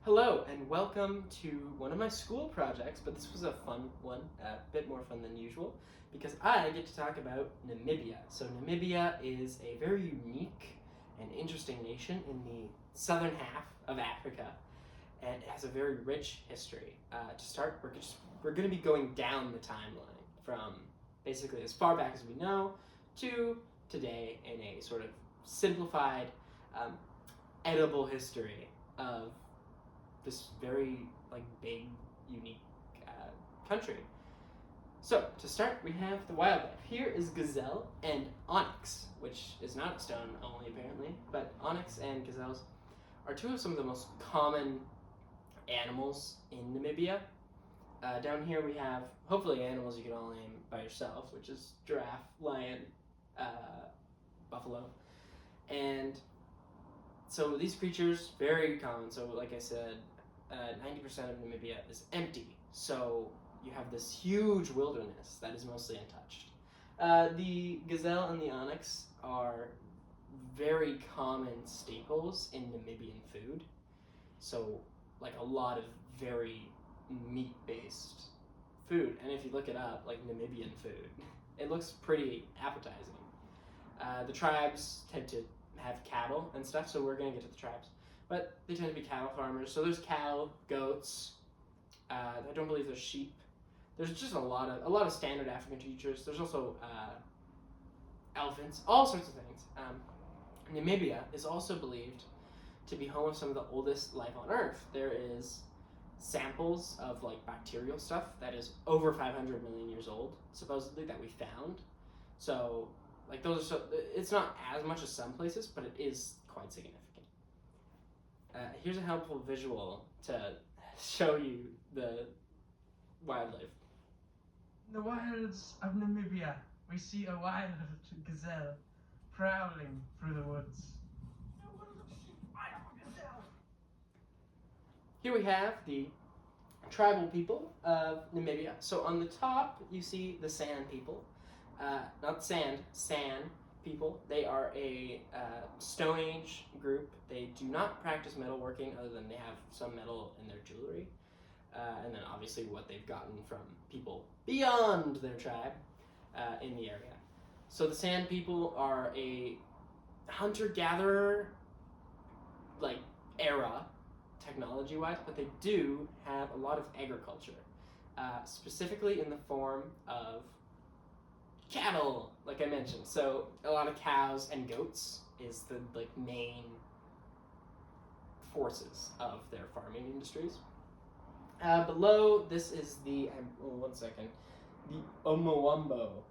Hello and welcome to one of my school projects, but this was a fun one, a bit more fun than usual, because I get to talk about Namibia. So Namibia is a very unique and interesting nation in the southern half of Africa, and it has a very rich history. To start, we're going to be going down the timeline from basically as far back as we know to today in a sort of simplified, um, edible history of this very big, unique country. So to start, we have the wildlife. Here is gazelle and onyx, which is not a stone only apparently, but onyx and gazelles are two of some of the most common animals in Namibia. Down here we have hopefully animals you can all name by yourself, which is giraffe, lion, uh, buffalo, and so these creatures very common. So like I said, 90% of Namibia is empty. So you have this huge wilderness that is mostly untouched. The gazelle and the onyx are very common staples in Namibian food. So like a lot of very meat-based food. And if you look it up, like Namibian food, it looks pretty appetizing. The tribes tend to have cattle and stuff, so we're going to get to the tribes. But they tend to be cattle farmers. So there's cow, goats. I don't believe there's sheep. There's just a lot of standard African creatures. There's also elephants, all sorts of things. Namibia is also believed to be home of some of the oldest life on Earth. There is samples of like bacterial stuff that is over 500 million years old, supposedly, that we found. So like those are it's not as much as some places, but it is quite significant. Here's a helpful visual to show you the wildlife. In the wilds of Namibia, we see a wild gazelle prowling through the woods. Here we have the tribal people of Namibia. So on the top, you see the San people. Not sand, San people. They are a Stone Age group. They do not practice metalworking other than they have some metal in their jewelry. And then obviously what they've gotten from people beyond their tribe in the area. So the San people are a hunter-gatherer era technology-wise, but they do have a lot of agriculture, specifically in the form of cattle, like I mentioned. So a lot of cows and goats is the main forces of their farming industries. Below this is the one second, the Omowambo,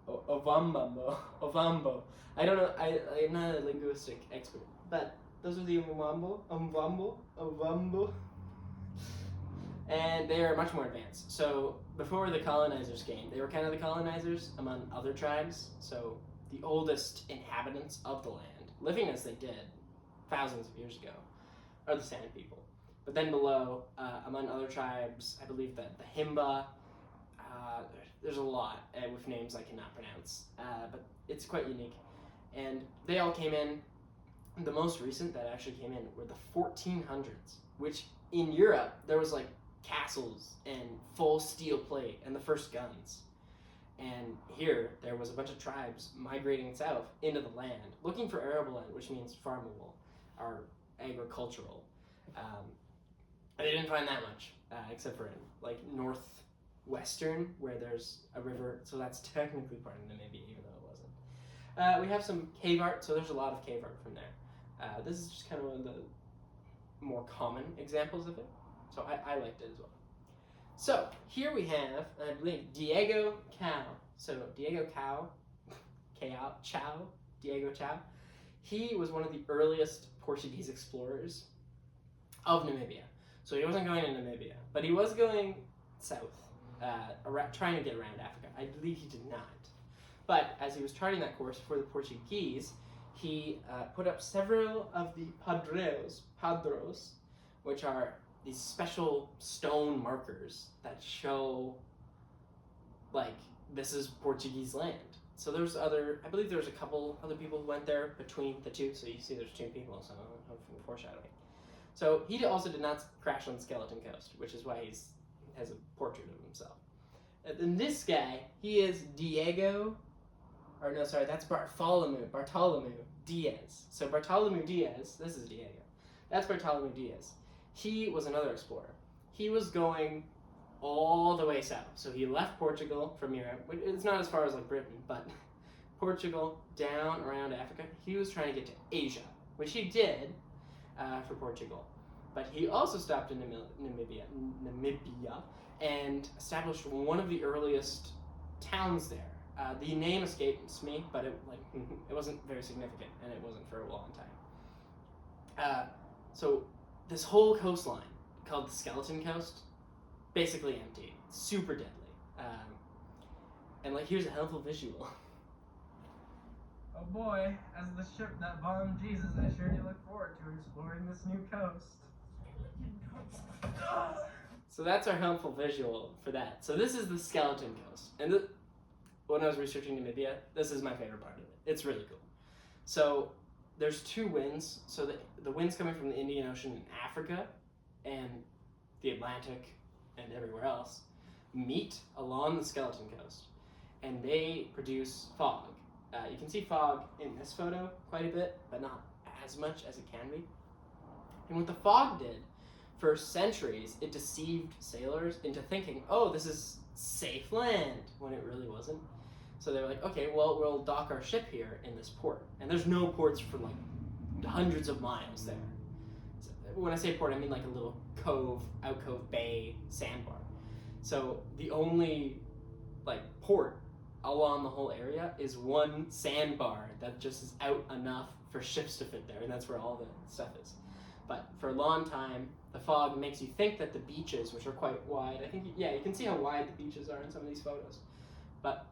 Ovambo. I don't know. I'm not a linguistic expert, but those are the Ovambo, and they are much more advanced. So before the colonizers came, they were kind of the colonizers among other tribes. So the oldest inhabitants of the land, living as they did thousands of years ago, are the San people. But then below, among other tribes, I believe that the Himba, there's a lot with names I cannot pronounce, but it's quite unique. And they all came in. The most recent that actually came in were the 1400s, which in Europe, there was like castles and full steel plate and the first guns. And here, there was a bunch of tribes migrating south into the land, looking for arable land, which means farmable, or agricultural. They didn't find that much, except for in like northwestern, where there's a river, so that's technically part of Namibia, even though it wasn't. We have some cave art, so there's a lot of cave art from there. This is just kind of one of the more common examples of it, so I liked it as well. So here we have, I believe, Diego Cao. So Diego Cao, Diego Cao. He was one of the earliest Portuguese explorers of Namibia. So he wasn't going to Namibia, but he was going south, trying to get around Africa. I believe he did not. But as he was charting that course for the Portuguese, he put up several of the padros, which are these special stone markers that show, like, this is Portuguese land. So there's I believe there was a couple other people who went there between the two. So you see there's two people, so hopefully foreshadowing. So he also did not crash on Skeleton Coast, which is why he has a portrait of himself. And then this guy, he is Diego, or no, sorry, that's Bartolomeu Diaz. So Bartolomeu Diaz, this is Diego. That's Bartolomeu Diaz. He was another explorer. He was going all the way south. So he left Portugal from Europe. It's not as far as like Britain, but Portugal down around Africa. He was trying to get to Asia, which he did for Portugal. But he also stopped in Namibia, and established one of the earliest towns there. The name escapes me, but it wasn't very significant, and it wasn't for a long time. So this whole coastline, called the Skeleton Coast, basically empty, super deadly. And here's a helpful visual. Oh boy, as the ship that bombed Jesus, I sure do look forward to exploring this new coast. So that's our helpful visual for that. So this is the Skeleton Coast. And when I was researching Namibia, this is my favorite part of it. It's really cool. So there's two winds. So the winds coming from the Indian Ocean in Africa and the Atlantic and everywhere else meet along the Skeleton Coast. And they produce fog. You can see fog in this photo quite a bit, but not as much as it can be. And what the fog did, for centuries, it deceived sailors into thinking, oh, this is safe land, when it really wasn't. So they were like, okay, well, we'll dock our ship here in this port. And there's no ports for hundreds of miles there. So when I say port, I mean a little cove, alcove, bay, sandbar. So the only port along the whole area is one sandbar that just is out enough for ships to fit there, and that's where all the stuff is. But for a long time, the fog makes you think that the beaches, which are quite wide, I think, you can see how wide the beaches are in some of these photos. But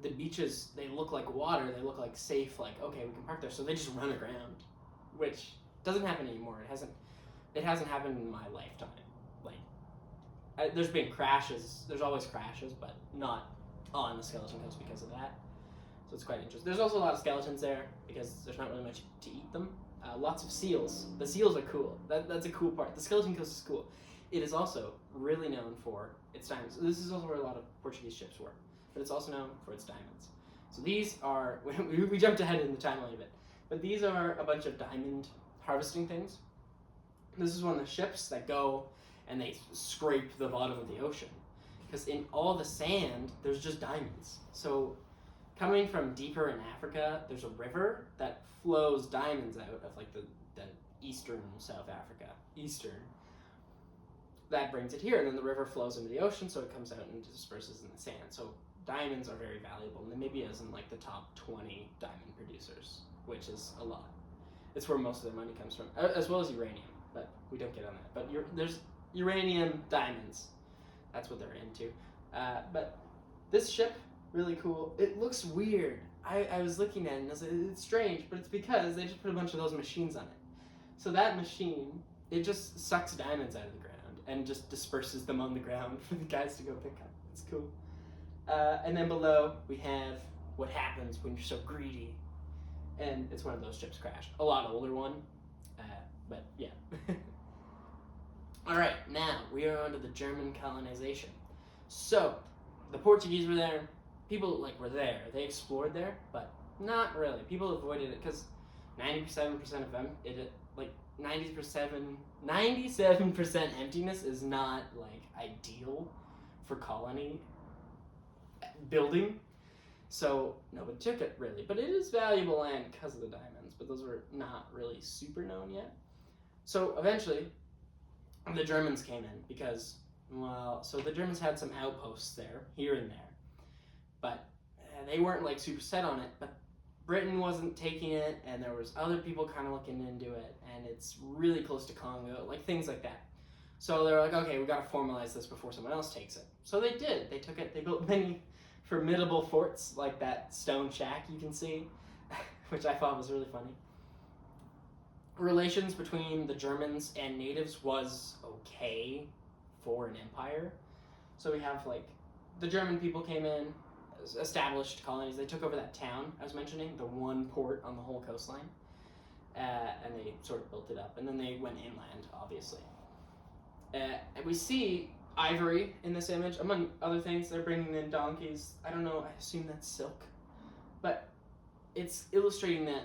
the beaches, they look like water, they look like safe, okay, we can park there, so they just run aground, which doesn't happen anymore. It hasn't happened in my lifetime. There's been crashes, there's always crashes, but not on the Skeleton Coast because of that. So it's quite interesting. There's also a lot of skeletons there because there's not really much to eat them. Lots of seals. The seals are cool. That's a cool part. The Skeleton Coast is cool. It is also really known for its diamonds. This is also where a lot of Portuguese ships were, but it's also known for its diamonds. So these are, we jumped ahead in the timeline a bit, but these are a bunch of diamond harvesting things. This is one of the ships that go and they scrape the bottom of the ocean. Because in all the sand, there's just diamonds. So coming from deeper in Africa, there's a river that flows diamonds out of the eastern South Africa. That brings it here, and then the river flows into the ocean, so it comes out and disperses in the sand. So diamonds are very valuable. Namibia is in the top 20 diamond producers, which is a lot. It's where most of their money comes from, as well as uranium, but we don't get on that. But there's uranium, diamonds. That's what they're into. But this ship, really cool. It looks weird. I was looking at it and I was like, it's strange, but it's because they just put a bunch of those machines on it. So that machine, it just sucks diamonds out of the ground and just disperses them on the ground for the guys to go pick up. It's cool. And then below, we have what happens when you're so greedy. And it's one of those ships crashed. A lot older one. But yeah. All right, now we are on to the German colonization. So, the Portuguese were there. People were there. They explored there, but not really. People avoided it because 97% of them, 97% emptiness is not ideal for colony building. So nobody took it really, but it is valuable land because of the diamonds. But those were not really super known yet. So eventually, the Germans came in because, so the Germans had some outposts there, here and there, but they weren't super set on it. But Britain wasn't taking it, and there was other people kind of looking into it, and it's really close to Congo, things like that. So they were like, okay, we got to formalize this before someone else takes it. So they did. They took it. They built many formidable forts, like that stone shack you can see, which I thought was really funny. Relations between the Germans and natives was okay for an empire. So we have the German people came in, established colonies. They took over that town I was mentioning, the one port on the whole coastline. and they sort of built it up, and then they went inland, obviously. And we see ivory in this image, among other things. They're bringing in donkeys. I don't know, I assume that's silk. But it's illustrating that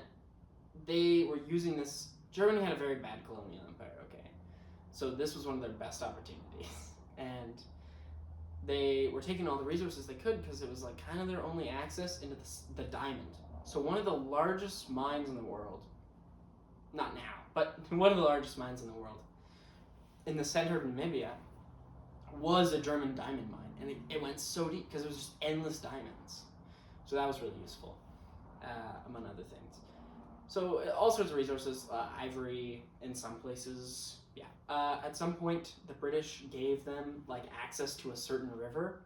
they were using this. Germany had a very bad colonial empire, okay? So this was one of their best opportunities. And they were taking all the resources they could because it was like kind of their only access into the diamond. So one of the largest mines in the world, not now, but one of the largest mines in the world, in the center of Namibia, was a German diamond mine. And it went so deep because it was just endless diamonds. So that was really useful, among other things. So all sorts of resources, ivory in some places, yeah. At some point, the British gave them like access to a certain river.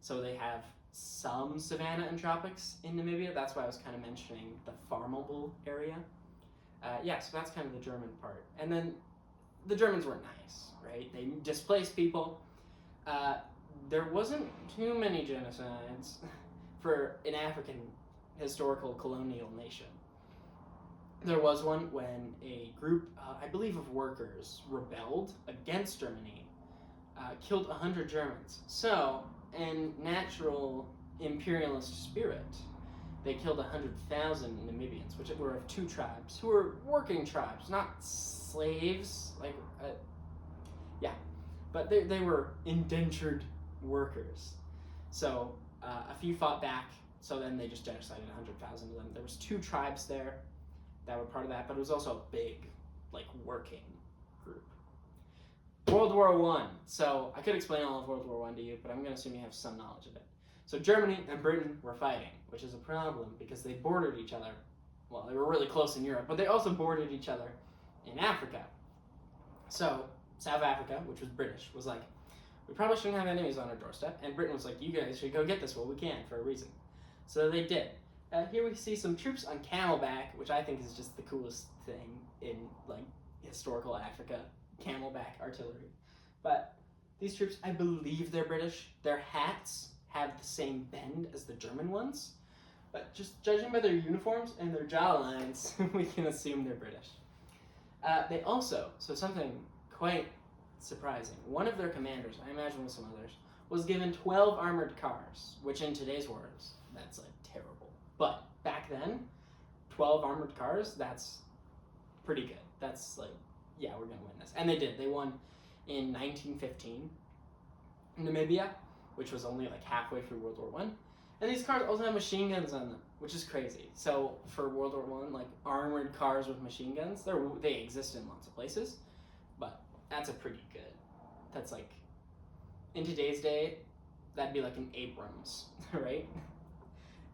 So they have some savanna and tropics in Namibia. That's why I was kind of mentioning the farmable area. Yeah, so that's kind of the German part. And then the Germans were nice, right? They displaced people. There wasn't too many genocides for an African historical colonial nation. There was one when a group, I believe, of workers rebelled against Germany, killed 100 Germans. So, in natural imperialist spirit, they killed 100,000 Namibians, which were of two tribes, who were working tribes, not slaves, like, yeah, but they were indentured workers. So, a few fought back, so then they just genocided 100,000 of them. There was two tribes there that were part of that, but it was also a big, like, working group. World War I. So I could explain all of World War I to you, but I'm going to assume you have some knowledge of it. So Germany and Britain were fighting, which is a problem because they bordered each other. Well, they were really close in Europe, but they also bordered each other in Africa. So South Africa, which was British, was like, we probably shouldn't have enemies on our doorstep. And Britain was like, you guys should go get this while we can for a reason. So they did. Here we see some troops on camelback, which I think is just the coolest thing in like historical Africa, camelback artillery. But these troops, I believe they're British. Their hats have the same bend as the German ones, but just judging by their uniforms and their jawlines, we can assume they're British. They also, so something quite surprising, one of their commanders, I imagine with some others, was given 12 armored cars, which in today's words, that's like terrible. But back then, 12 armored cars, that's pretty good. That's like, yeah, we're going to win this. And they did. They won in 1915 in Namibia, which was only like halfway through World War I. And these cars also have machine guns on them, which is crazy. So for World War I, like armored cars with machine guns, they exist in lots of places. But that's a pretty good. That's like, in today's day, that'd be like an Abrams, right?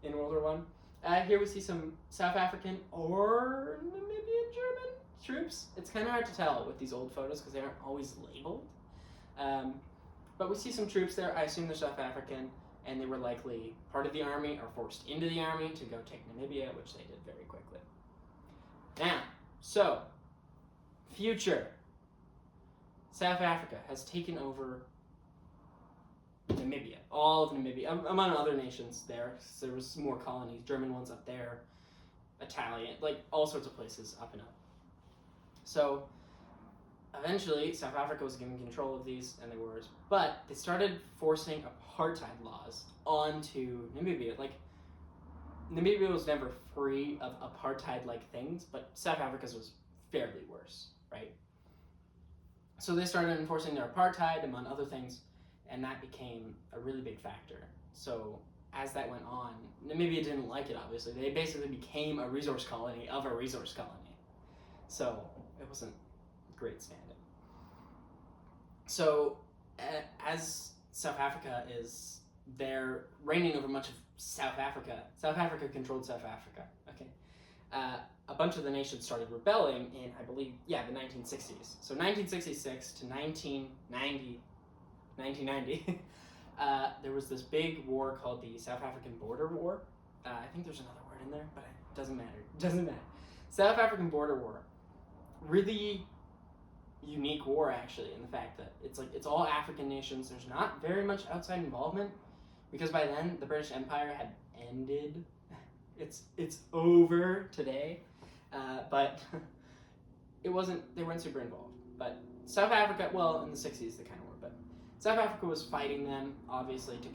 In World War I. Here we see some South African or Namibian German troops. It's kind of hard to tell with these old photos because they aren't always labeled. But we see some troops there. I assume they're South African, and they were likely part of the army or forced into the army to go take Namibia, which they did very quickly. Now, so, future. South Africa has taken over Namibia, all of Namibia, among other nations there. So there was more colonies, German ones up there, Italian, like all sorts of places up and up. So eventually South Africa was given control of these, and they were, but they started forcing apartheid laws onto Namibia. Like, Namibia was never free of apartheid-like things, but South Africa's was fairly worse, right? So they started enforcing their apartheid, among other things, and that became a really big factor. So as that went on, Namibia didn't like it, obviously. They basically became a resource colony of a resource colony. So it wasn't great standing. So as South Africa is, they're reigning over much of South Africa. South Africa controlled South Africa, okay? A bunch of the nations started rebelling in, I believe, the 1960s. So 1966 to 1990, there was this big war called the South African Border War. I think there's another word in there, but it doesn't matter. South African Border War, really unique war actually, in the fact that it's all African nations. There's not very much outside involvement because by then the British Empire had ended. It's over today. But it wasn't. They weren't super involved. But South Africa, well, in the 60s they kind of were, but South Africa was fighting them, obviously, to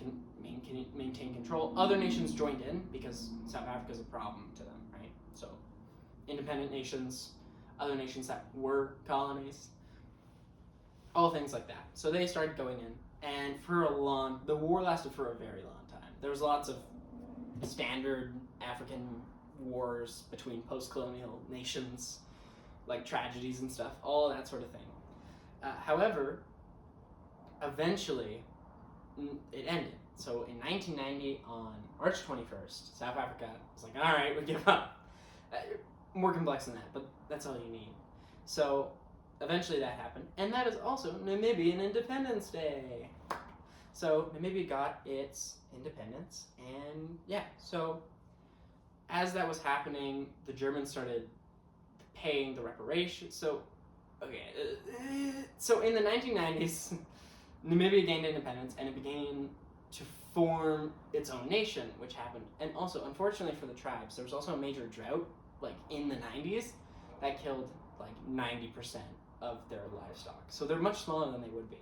maintain control. Other nations joined in because South Africa is a problem to them, right? So, independent nations, other nations that were colonies, all things like that. So they started going in, and the war lasted for a very long time. There was lots of standard African wars between post-colonial nations, like tragedies and stuff, all that sort of thing. However, eventually, it ended. So in 1990, on March 21st, South Africa was like, all right, we give up. More complex than that, but that's all you need. So eventually that happened, and that is also Namibian Independence Day. So Namibia got its independence, and yeah, so as that was happening, the Germans started paying the reparations. So in the 1990s, Namibia gained independence, and it began to form its own nation, which happened. And also, unfortunately for the tribes, there was also a major drought, like in the 90s, that killed like 90% of their livestock. So they're much smaller than they would be.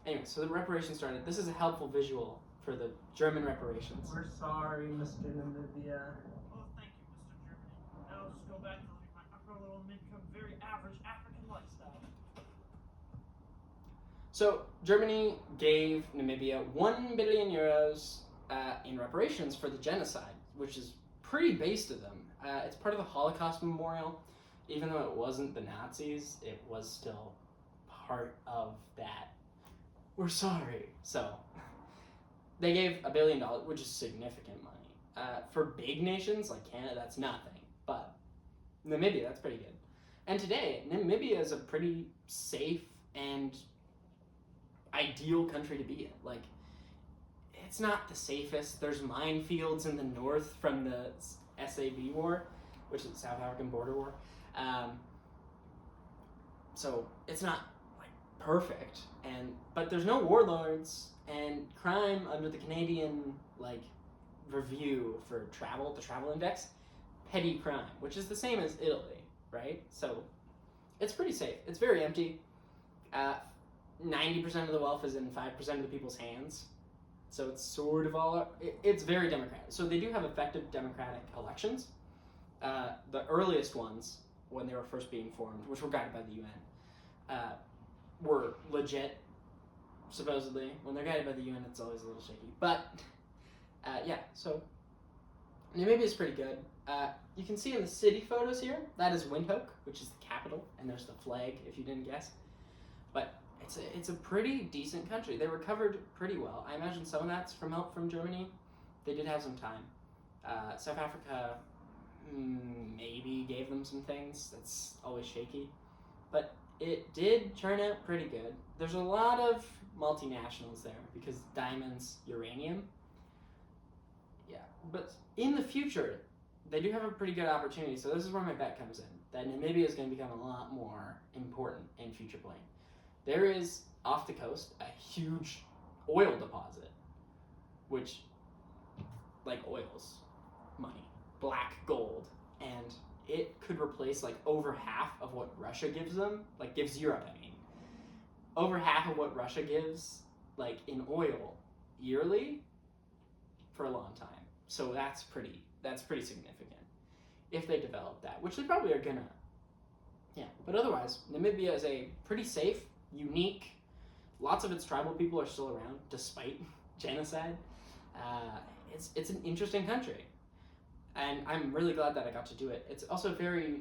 Anyway, so the reparations started. This is a helpful visual for the German reparations. We're sorry, Mr. Namibia. Oh, thank you, Mr. Germany. Now I'll just go back to living my upper little income, very average African lifestyle. So Germany gave Namibia 1 billion euros in reparations for the genocide, which is pretty base to them. It's part of the Holocaust Memorial. Even though it wasn't the Nazis, it was still part of that. We're sorry. So they gave $1 billion, which is significant money. For big nations like Canada, that's nothing. But Namibia, that's pretty good. And today, Namibia is a pretty safe and ideal country to be in. Like, it's not the safest. There's minefields in the north from the SAB war, which is the South African Border War. So it's not like perfect, but there's no warlords, and crime under the Canadian like review for travel, the travel index, petty crime, which is the same as Italy, right? So it's pretty safe. It's very empty. 90% of the wealth is in 5% of the people's hands. So it's sort of it's very democratic. So they do have effective democratic elections. The earliest ones, when they were first being formed, which were guided by the UN, were legit, supposedly. When they're guided by the UN, it's always a little shaky. But, yeah, so Namibia is pretty good. You can see in the city photos here, that is Windhoek, which is the capital, and there's the flag, if you didn't guess. But it's a pretty decent country. They recovered pretty well. I imagine some of that's from help from Germany. They did have some time. South Africa maybe gave them some things. That's always shaky. But it did turn out pretty good. There's a lot of multinationals there because diamonds, uranium. Yeah, but in the future, they do have a pretty good opportunity. So this is where my bet comes in, that Namibia is going to become a lot more important in future playing. There is, off the coast, a huge oil deposit, which, like oils, money, black gold, and it could replace like over half of what Russia gives them, like gives Europe, I mean. Over half of what Russia gives, like in oil, yearly, for a long time. So that's pretty significant, if they develop that, which they probably are gonna. Yeah, but otherwise, Namibia is a pretty safe, unique, lots of its tribal people are still around, despite genocide. It's an interesting country. And I'm really glad that I got to do it. It's also a very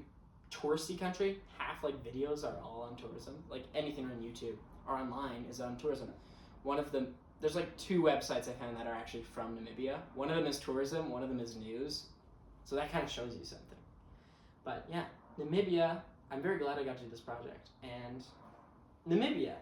touristy country. Half like videos are all on tourism. Like anything on YouTube or online is on tourism. One of them, there's like 2 websites I found that are actually from Namibia. One of them is tourism, one of them is news. So that kind of shows you something. But yeah, Namibia, I'm very glad I got to do this project. And Namibia